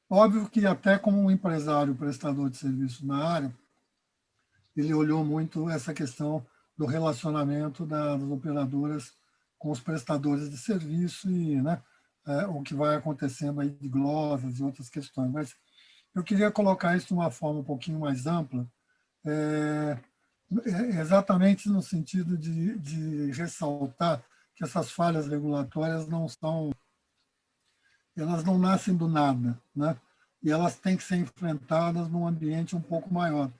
Óbvio que até como um empresário prestador de serviço na área, ele olhou muito essa questão do relacionamento das operadoras com os prestadores de serviço e, né, o que vai acontecendo aí de glosas e outras questões. Mas eu queria colocar isso de uma forma um pouquinho mais ampla, exatamente no sentido de ressaltar que essas falhas regulatórias elas não nascem do nada, né? E elas têm que ser enfrentadas num ambiente um pouco maior.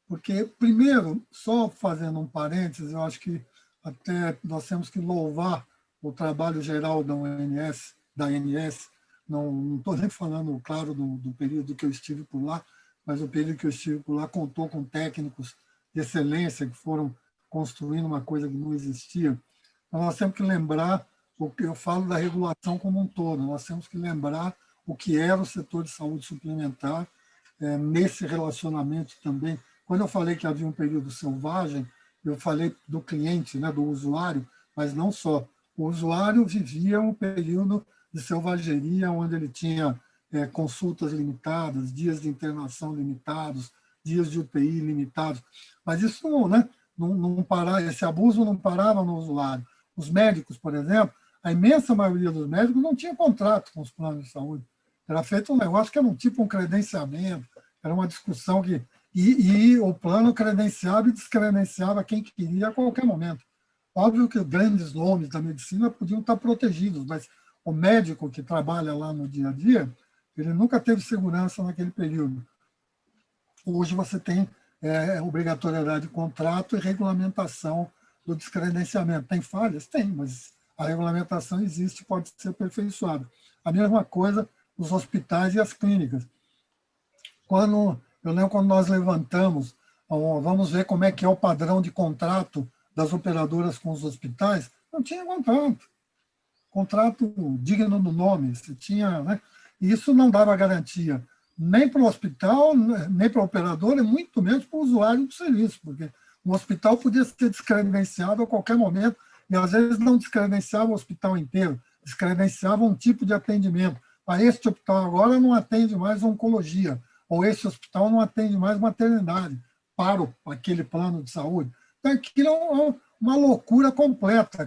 Porque, primeiro, só fazendo um parênteses, eu acho que até nós temos que louvar o trabalho geral da ANS, não estou nem falando, claro, do período que eu estive por lá, mas o período que eu estive por lá contou com técnicos de excelência que foram construindo uma coisa que não existia. Então, nós temos que lembrar, o que eu falo da regulação como um todo, nós temos que lembrar o que era o setor de saúde suplementar, nesse relacionamento também. Quando eu falei que havia um período selvagem, eu falei do cliente, né, do usuário, mas não só. O usuário vivia um período de selvageria, onde ele tinha consultas limitadas, dias de internação limitados, dias de UTI limitados. Mas isso não parava, esse abuso não parava no usuário. Os médicos, por exemplo, a imensa maioria dos médicos não tinha contrato com os planos de saúde. Era feito um negócio que era um credenciamento, era uma discussão que... E o plano credenciava e descredenciava quem queria a qualquer momento. Óbvio que grandes nomes da medicina podiam estar protegidos, mas o médico que trabalha lá no dia a dia, ele nunca teve segurança naquele período. Hoje você tem obrigatoriedade de contrato e regulamentação do descredenciamento. Tem falhas? Tem, mas a regulamentação existe, pode ser aperfeiçoada. A mesma coisa os hospitais e as clínicas. Eu lembro quando nós levantamos, vamos ver como é que é o padrão de contrato das operadoras com os hospitais, não tinha contrato digno do nome, se tinha, né? E isso não dava garantia nem para o hospital, nem para a operadora, e muito menos para o usuário do serviço, porque o hospital podia ser descredenciado a qualquer momento, e às vezes não descredenciava o hospital inteiro, descredenciava um tipo de atendimento. Este hospital agora não atende mais oncologia, ou esse hospital não atende mais maternidade para aquele plano de saúde. Então, aquilo é uma loucura completa.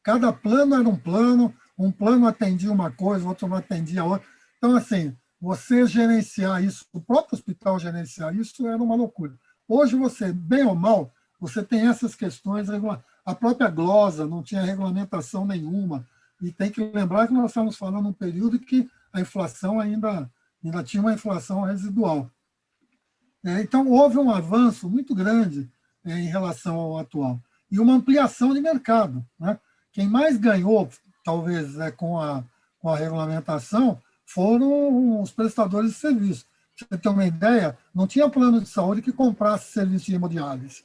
Cada plano era um plano atendia uma coisa, outro não atendia outra. Então, assim, você gerenciar isso, o próprio hospital gerenciar isso era uma loucura. Hoje, você, bem ou mal, você tem essas questões reguladas. A própria glosa não tinha regulamentação nenhuma. E tem que lembrar que nós estamos falando de um período que a inflação ainda tinha uma inflação residual. Então, houve um avanço muito grande em relação ao atual. E uma ampliação de mercado, né? Quem mais ganhou, talvez, com a regulamentação, foram os prestadores de serviço. Para você ter uma ideia, não tinha plano de saúde que comprasse serviço de hemodiálise.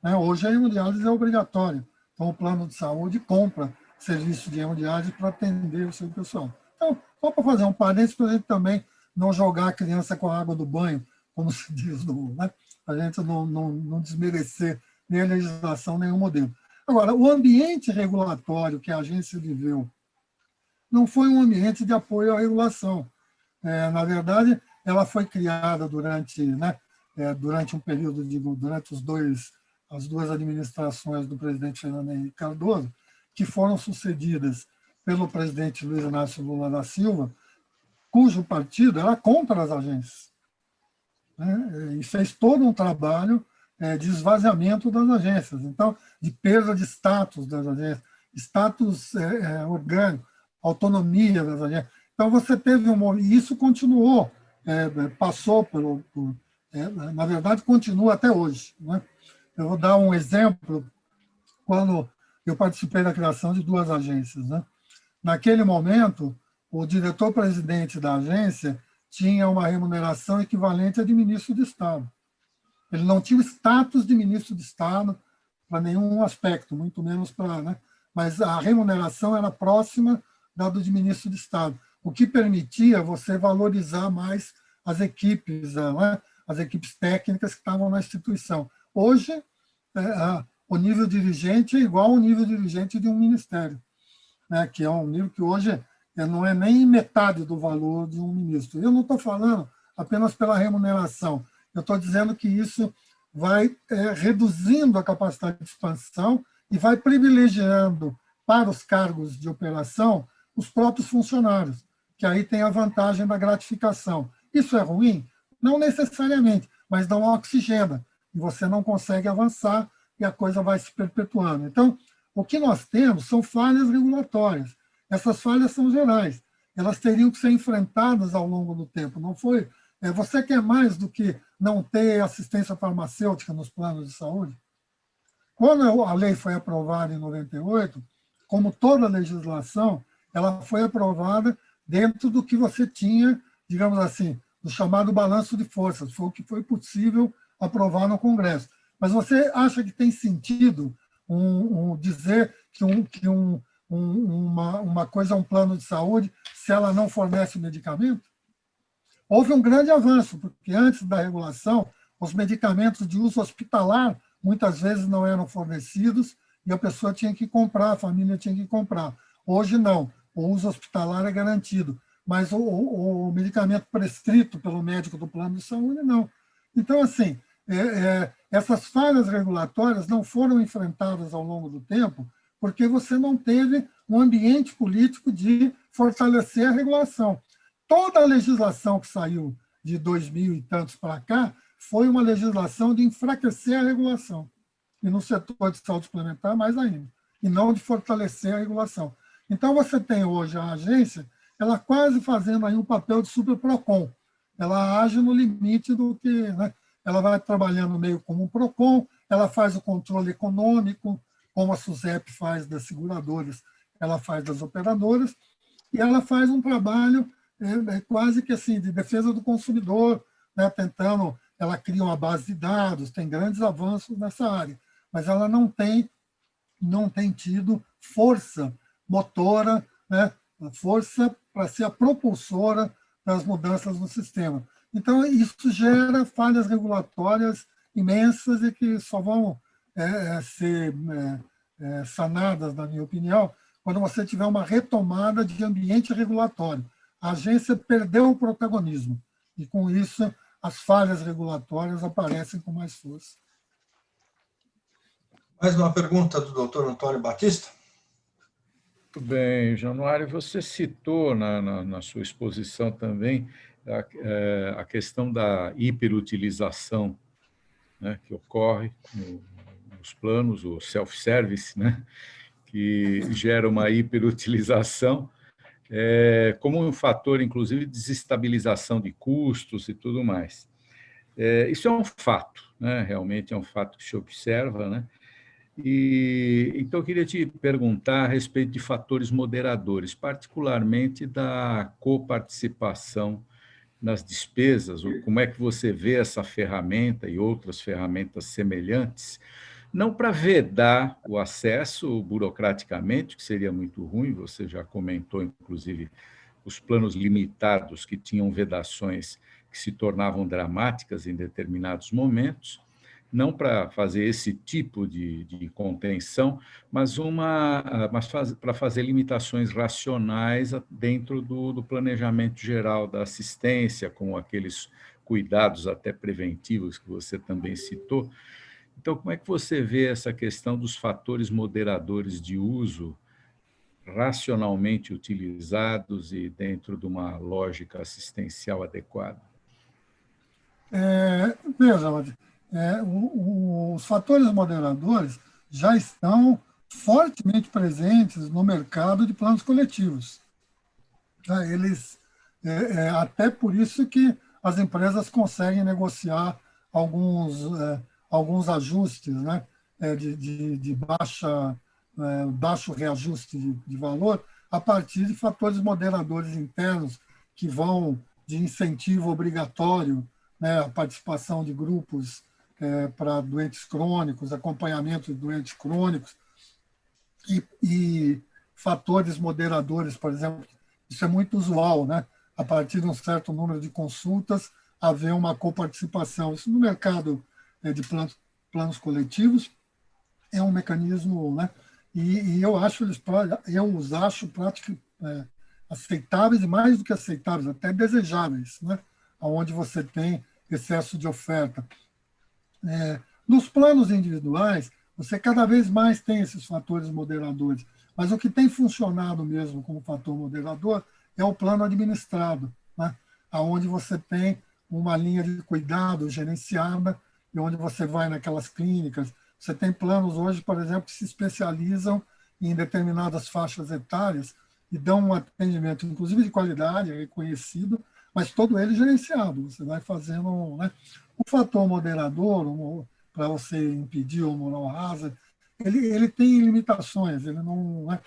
Hoje a hemodiálise é obrigatória. Então, o plano de saúde compra serviço de hemodiálise para atender o seu pessoal. Então, só para fazer um parênteses, para a gente também não jogar a criança com a água do banho, como se diz, né? A gente não desmerecer nem a legislação, nem o modelo. Agora, o ambiente regulatório que a agência viveu não foi um ambiente de apoio à regulação. Na verdade, ela foi criada durante um período, durante as duas administrações do presidente Fernando Henrique Cardoso, que foram sucedidas pelo presidente Luiz Inácio Lula da Silva, cujo partido era contra as agências. E fez todo um trabalho de esvaziamento das agências, então, de perda de status das agências, status orgânico, autonomia das agências. Então, você teve e isso continuou, passou na verdade, continua até hoje. Né? Eu vou dar um exemplo, quando eu participei da criação de duas agências. Né? Naquele momento, o diretor-presidente da agência tinha uma remuneração equivalente à de ministro de Estado. Ele não tinha o status de ministro de Estado para nenhum aspecto, muito menos para... Né? Mas a remuneração era próxima da do de ministro de Estado, o que permitia você valorizar mais as equipes, né? As equipes técnicas que estavam na instituição. Hoje, o nível dirigente é igual ao nível dirigente de um ministério, né? Que é um nível que hoje não é nem metade do valor de um ministro. Eu não estou falando apenas pela remuneração, eu estou dizendo que isso vai reduzindo a capacidade de expansão e vai privilegiando para os cargos de operação os próprios funcionários, que aí tem a vantagem da gratificação. Isso é ruim? Não necessariamente, mas não oxigena, e você não consegue avançar e a coisa vai se perpetuando. Então, o que nós temos são falhas regulatórias. Essas falhas são gerais. Elas teriam que ser enfrentadas ao longo do tempo. Não foi... Você quer mais do que não ter assistência farmacêutica nos planos de saúde? Quando a lei foi aprovada em 98, como toda legislação, ela foi aprovada dentro do que você tinha, digamos assim, do chamado balanço de forças. Foi o que foi possível aprovar no Congresso. Mas você acha que tem sentido dizer que uma coisa é um plano de saúde se ela não fornece medicamento? Houve um grande avanço, porque antes da regulação, os medicamentos de uso hospitalar muitas vezes não eram fornecidos e a pessoa tinha que comprar, a família tinha que comprar. Hoje não, o uso hospitalar é garantido, mas o medicamento prescrito pelo médico do plano de saúde, não. Então, assim, essas falhas regulatórias não foram enfrentadas ao longo do tempo porque você não teve um ambiente político de fortalecer a regulação. Toda a legislação que saiu de 2000 e tantos para cá foi uma legislação de enfraquecer a regulação. E no setor de saúde suplementar, mais ainda. E não de fortalecer a regulação. Então, você tem hoje a agência, ela quase fazendo aí um papel de super-PROCON. Ela age no limite do que... Né? ela vai trabalhando meio como um PROCON, ela faz o controle econômico, como a SUSEP faz das seguradoras, ela faz das operadoras, e ela faz um trabalho quase que assim de defesa do consumidor, né, tentando, ela cria uma base de dados, tem grandes avanços nessa área, mas ela não tem tido força motora, né, força para ser a propulsora das mudanças no sistema. Então, isso gera falhas regulatórias imensas e que só vão ser sanadas, na minha opinião, quando você tiver uma retomada de ambiente regulatório. A agência perdeu o protagonismo e, com isso, as falhas regulatórias aparecem com mais força. Mais uma pergunta do doutor Antônio Batista. Muito bem, Januário, você citou na sua exposição também a questão da hiperutilização, né, que ocorre nos planos, o self-service, né, que gera uma hiperutilização, como um fator, inclusive, de desestabilização de custos e tudo mais. Isso é um fato, né, realmente é um fato que se observa, né? Então, eu queria te perguntar a respeito de fatores moderadores, particularmente da coparticipação nas despesas, ou como é que você vê essa ferramenta e outras ferramentas semelhantes, não para vedar o acesso burocraticamente, que seria muito ruim, você já comentou, inclusive, os planos limitados que tinham vedações que se tornavam dramáticas em determinados momentos, não para fazer esse tipo de contenção, mas para fazer limitações racionais dentro do planejamento geral da assistência, com aqueles cuidados até preventivos que você também citou. Então, como é que você vê essa questão dos fatores moderadores de uso racionalmente utilizados e dentro de uma lógica assistencial adequada? Veja, os fatores moderadores já estão fortemente presentes no mercado de planos coletivos. Eles, até por isso que as empresas conseguem negociar alguns ajustes, né, de baixo reajuste de valor a partir de fatores moderadores internos que vão de incentivo obrigatório, né, a participação de grupos para doentes crônicos, acompanhamento de doentes crônicos e fatores moderadores, por exemplo, isso é muito usual, né? A partir de um certo número de consultas, haver uma coparticipação. Isso no mercado de planos coletivos é um mecanismo, né? E eu os acho aceitáveis e mais do que aceitáveis, até desejáveis, né? Onde você tem excesso de oferta. Nos planos individuais, você cada vez mais tem esses fatores moderadores, mas o que tem funcionado mesmo como fator moderador é o plano administrado, né? Onde você tem uma linha de cuidado gerenciada e onde você vai naquelas clínicas. Você tem planos hoje, por exemplo, que se especializam em determinadas faixas etárias e dão um atendimento, inclusive de qualidade, reconhecido, mas todo ele gerenciado. Você vai fazendo, né? O fator moderador, para você impedir o moral rasa, ele tem limitações. Ele não, né?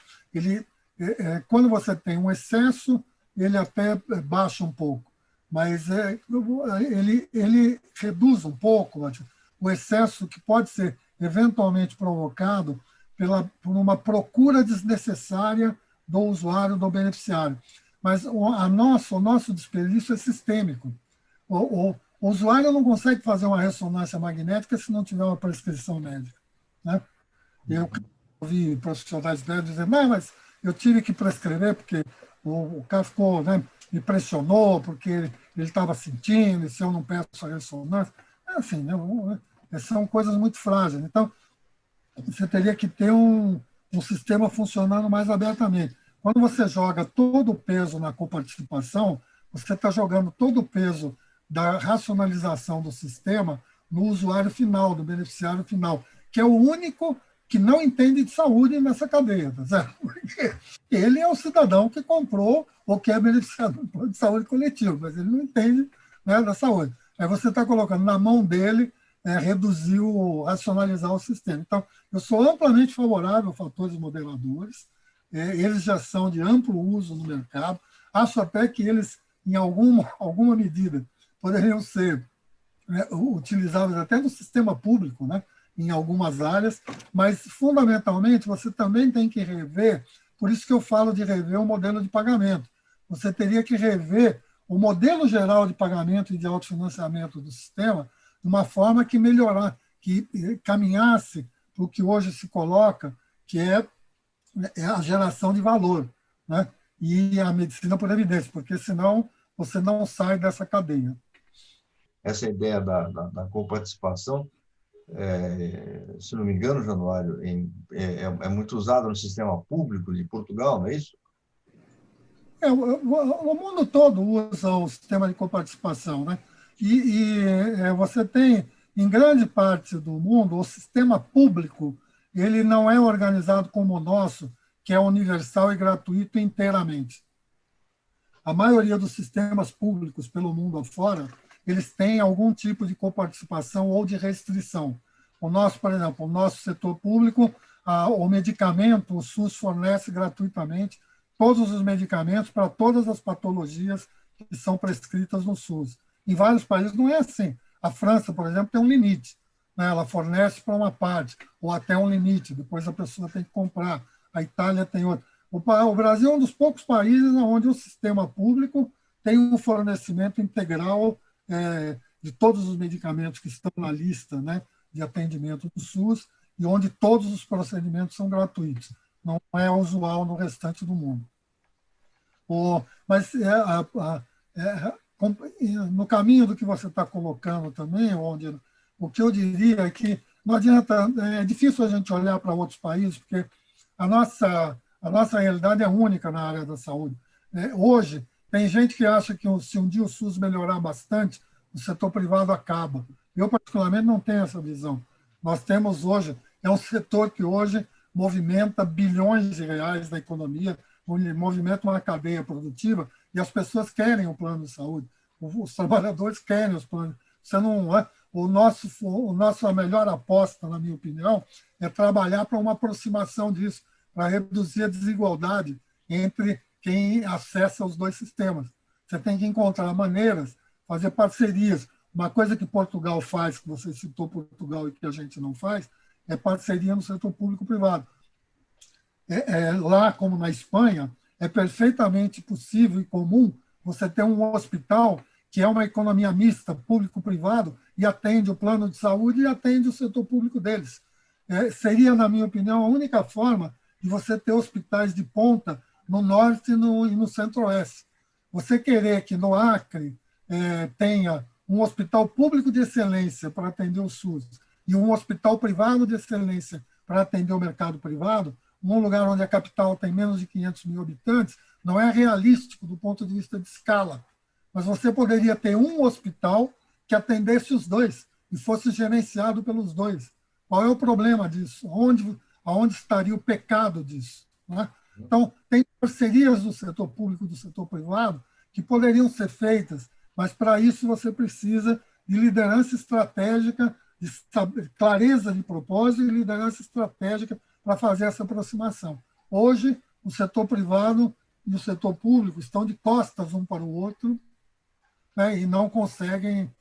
Quando você tem um excesso, ele até baixa um pouco, mas ele reduz um pouco o excesso que pode ser eventualmente provocado por uma procura desnecessária do usuário, do beneficiário. Mas o nosso desperdício é sistêmico. O usuário não consegue fazer uma ressonância magnética se não tiver uma prescrição médica, né? Eu ouvi profissionais médicos dizer, mas eu tive que prescrever porque o cara ficou, né, me pressionou, porque ele estava sentindo, e se eu não peço a ressonância. Assim, né, são coisas muito frágeis. Então, você teria que ter um sistema funcionando mais abertamente. Quando você joga todo o peso na coparticipação, você está jogando todo o peso da racionalização do sistema no usuário final, do beneficiário final, que é o único que não entende de saúde nessa cadeia, tá certo? Porque ele é o cidadão que comprou ou que é beneficiário de saúde coletiva, mas ele não entende, né, da saúde. Aí você está colocando na mão dele reduzir, racionalizar o sistema. Então, eu sou amplamente favorável a fatores moderadores, eles já são de amplo uso no mercado, acho até que eles, em alguma medida, poderiam ser utilizáveis até no sistema público, né, em algumas áreas, mas, fundamentalmente, você também tem que rever, por isso que eu falo de rever o modelo de pagamento. Você teria que rever o modelo geral de pagamento e de autofinanciamento do sistema de uma forma que que caminhasse para o que hoje se coloca, que é a geração de valor, né, e a medicina por evidência, porque senão você não sai dessa cadeia. Essa ideia da coparticipação, se não me engano, Januário, é muito usada no sistema público de Portugal, não é isso? O mundo todo usa o sistema de coparticipação, né? Você tem, em grande parte do mundo, o sistema público, ele não é organizado como o nosso, que é universal e gratuito inteiramente. A maioria dos sistemas públicos pelo mundo afora, eles têm algum tipo de coparticipação ou de restrição. O nosso, por exemplo, o nosso setor público, o medicamento, o SUS fornece gratuitamente todos os medicamentos para todas as patologias que são prescritas no SUS. Em vários países não é assim. A França, por exemplo, tem um limite, né? Ela fornece para uma parte, ou até um limite, depois a pessoa tem que comprar. A Itália tem outro. O Brasil é um dos poucos países onde o sistema público tem um fornecimento integral de todos os medicamentos que estão na lista, né, de atendimento do SUS, e onde todos os procedimentos são gratuitos. Não é usual no restante do mundo. Mas no caminho do que você está colocando também, o que eu diria é que não adianta, é difícil a gente olhar para outros países, porque a nossa realidade é única na área da saúde. Hoje, tem gente que acha que se um dia o SUS melhorar bastante, o setor privado acaba. Eu, particularmente, não tenho essa visão. Nós temos hoje, é um setor que hoje movimenta bilhões de reais na economia, movimenta uma cadeia produtiva, e as pessoas querem o plano de saúde. Os trabalhadores querem os planos. A melhor aposta, na minha opinião, é trabalhar para uma aproximação disso, para reduzir a desigualdade entre quem acessa os dois sistemas. Você tem que encontrar maneiras, fazer parcerias. Uma coisa que Portugal faz, que você citou Portugal e que a gente não faz, é parceria no setor público-privado. Lá, como na Espanha, é perfeitamente possível e comum você ter um hospital que é uma economia mista, público-privado, e atende o plano de saúde e atende o setor público deles. Seria, na minha opinião, a única forma de você ter hospitais de ponta no norte e no centro-oeste. Você querer que no Acre tenha um hospital público de excelência para atender o SUS e um hospital privado de excelência para atender o mercado privado, num lugar onde a capital tem menos de 500 mil habitantes, não é realístico do ponto de vista de escala. Mas você poderia ter um hospital que atendesse os dois e fosse gerenciado pelos dois. Qual é o problema disso? Aonde estaria o pecado disso? Né? Então, tem parcerias do setor público e do setor privado que poderiam ser feitas, mas para isso você precisa de liderança estratégica, de clareza de propósito e liderança estratégica para fazer essa aproximação. Hoje, o setor privado e o setor público estão de costas um para o outro, né, e não conseguem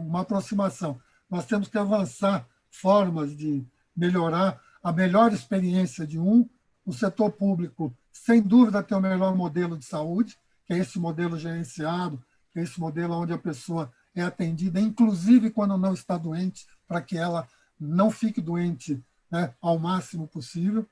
uma aproximação. Nós temos que avançar formas de melhorar a melhor experiência de o setor público, sem dúvida, tem o melhor modelo de saúde, que é esse modelo gerenciado, que é esse modelo onde a pessoa é atendida, inclusive quando não está doente, para que ela não fique doente, né, ao máximo possível.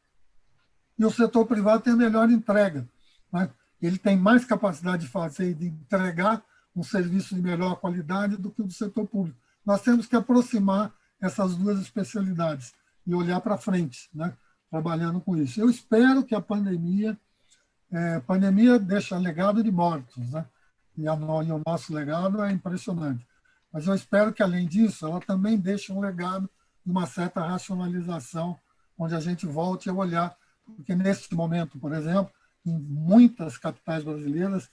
E o setor privado tem a melhor entrega, né? Ele tem mais capacidade de fazer e de entregar um serviço de melhor qualidade do que o do setor público. Nós temos que aproximar essas duas especialidades e olhar para frente, né, trabalhando com isso. Eu espero que a pandemia deixa legado de mortos, né? E o nosso legado é impressionante. Mas eu espero que, além disso, ela também deixe um legado de uma certa racionalização, onde a gente volte a olhar, porque neste momento, por exemplo, em muitas capitais brasileiras,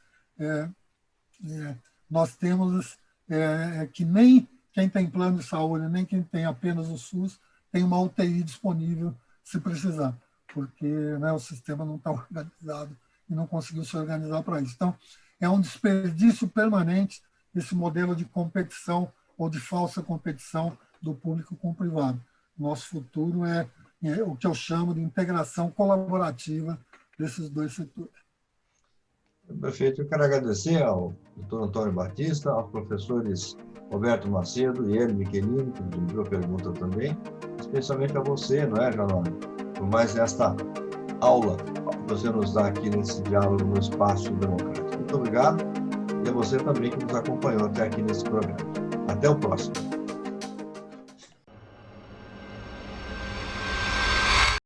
nós temos é que nem quem tem plano de saúde, nem quem tem apenas o SUS, tem uma UTI disponível se precisar, porque, né, o sistema não está organizado e não conseguiu se organizar para isso. Então, é um desperdício permanente esse modelo de competição ou de falsa competição do público com o privado. Nosso futuro é o que eu chamo de integração colaborativa desses dois setores. Perfeito. Eu quero agradecer ao doutor Antônio Batista, aos professores Roberto Macedo e ele, Michelini, que me enviou pergunta também, especialmente a você, não é, Janone? Por mais esta aula que você nos dá aqui nesse diálogo no Espaço Democrático. Muito obrigado, e a você também que nos acompanhou até aqui nesse programa. Até o próximo.